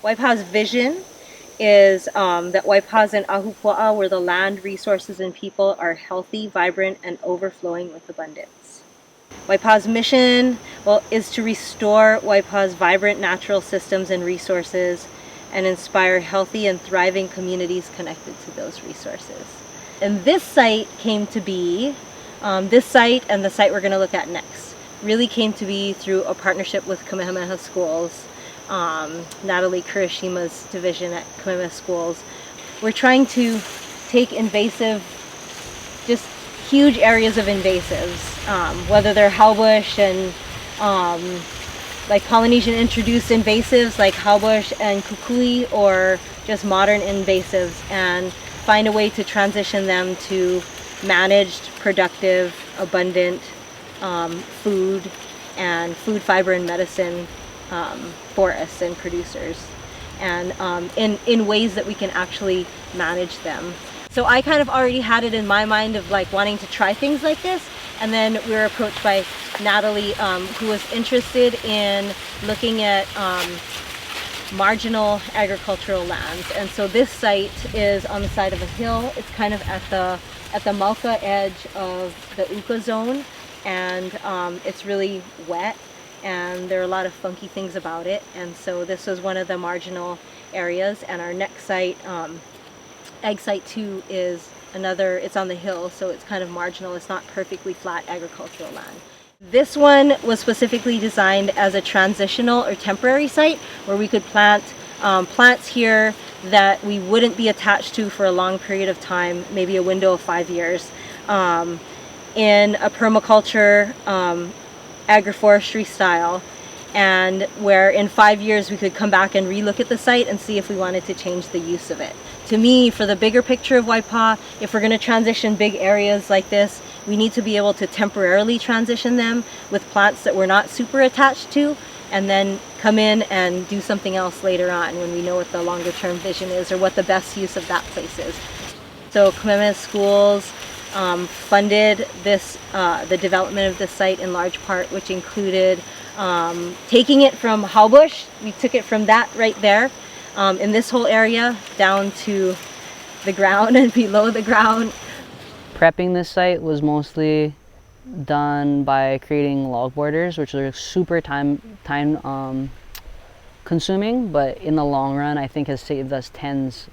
Waipa's vision is that Waipa's and Ahupua'a, where the land, resources, and people are healthy, vibrant, and overflowing with abundance. Waipa's mission, well, is to restore Waipa's vibrant natural systems and resources and inspire healthy and thriving communities connected to those resources. And this site came to be, this site and the site we're going to look at next, really came to be through a partnership with Kamehameha Schools, Natalie Kurishima's division at Kamehameha Schools. We're trying to take invasive, just huge areas of invasives, whether they're haubush and like Polynesian introduced invasives like haubush and kukui, or just modern invasives, and find a way to transition them to managed, productive, abundant food and food, fiber, and medicine forests and producers, and in ways that we can actually manage them. So I kind of already had it in my mind of like wanting to try things like this, and then we were approached by Natalie, who was interested in looking at marginal agricultural lands. And so this site is on the side of a hill. It's kind of at the Mauka edge of the Uka zone, and it's really wet, and there are a lot of funky things about it. And so this was one of the marginal areas. And our next site, Egg Site 2, is another, it's on the hill, so it's kind of marginal. It's not perfectly flat agricultural land. This one was specifically designed as a transitional or temporary site where we could plant plants here that we wouldn't be attached to for a long period of time, maybe a window of 5 years, in a permaculture agroforestry style, and where in 5 years we could come back and relook at the site and see if we wanted to change the use of it. To me, for the bigger picture of Waipa, if we're going to transition big areas like this, we need to be able to temporarily transition them with plants that we're not super attached to, and then come in and do something else later on when we know what the longer term vision is or what the best use of that place is. So Kamehameha Schools funded this, the development of this site in large part, which included taking it from haubush. We took it from that right there in this whole area down to the ground and below the ground. Prepping this site was mostly done by creating log borders, which are super time consuming, but in the long run I think has saved us tens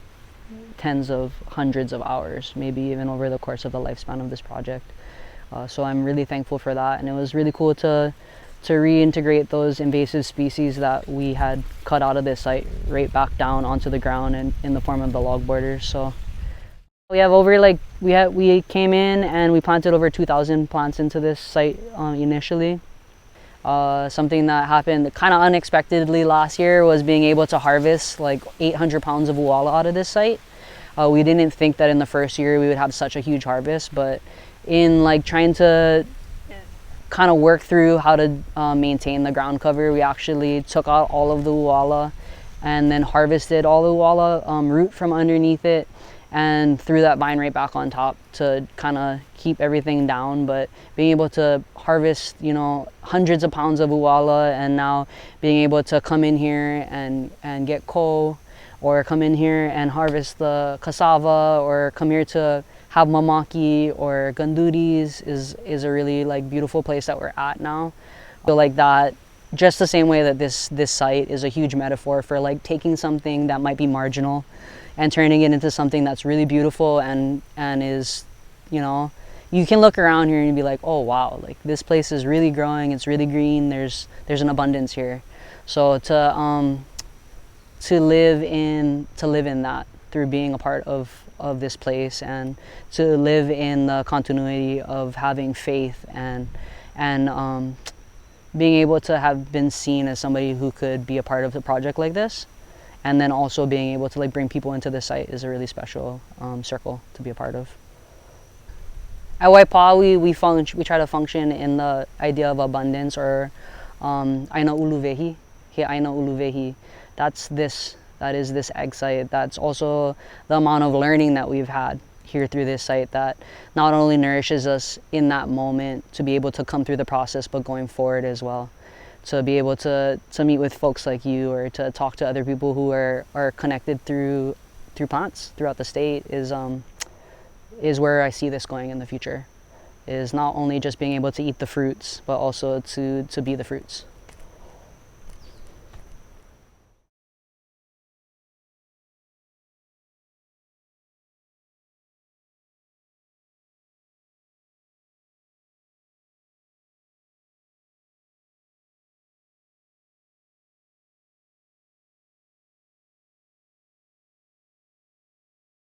of hundreds of hours, maybe even over the course of the lifespan of this project. So I'm really thankful for that, and it was really cool to reintegrate those invasive species that we had cut out of this site right back down onto the ground and in the form of the log borders. So we have over we came in and we planted over 2,000 plants into this site initially. Something that happened kind of unexpectedly last year was being able to harvest like 800 pounds of uala out of this site. We didn't think that in the first year we would have such a huge harvest, but in like trying to kind of work through how to maintain the ground cover, we actually took out all of the uala and then harvested all the uala root from underneath it and threw that vine right back on top to kind of keep everything down. But being able to harvest, you know, hundreds of pounds of uala, and now being able to come in here and get ko, or come in here and harvest the cassava, or come here to have mamaki or ganduris is a really like beautiful place that we're at now. So like that, just the same way that this site is a huge metaphor for like taking something that might be marginal and turning it into something that's really beautiful and is, you know, you can look around here and be like, oh wow, like this place is really growing, it's really green, there's an abundance here. So to live in that through being a part of this place, and to live in the continuity of having faith and being able to have been seen as somebody who could be a part of a project like this, and then also being able to like bring people into the site is a really special circle to be a part of. At Waipa, we try to function in the idea of abundance, or aina uluvehi, he aina uluvehi. That is this egg site. That's also the amount of learning that we've had here through this site that not only nourishes us in that moment to be able to come through the process, but going forward as well. to be able to meet with folks like you, or to talk to other people who are connected through plants throughout the state is where I see this going in the future. Is not only just being able to eat the fruits, but also to be the fruits.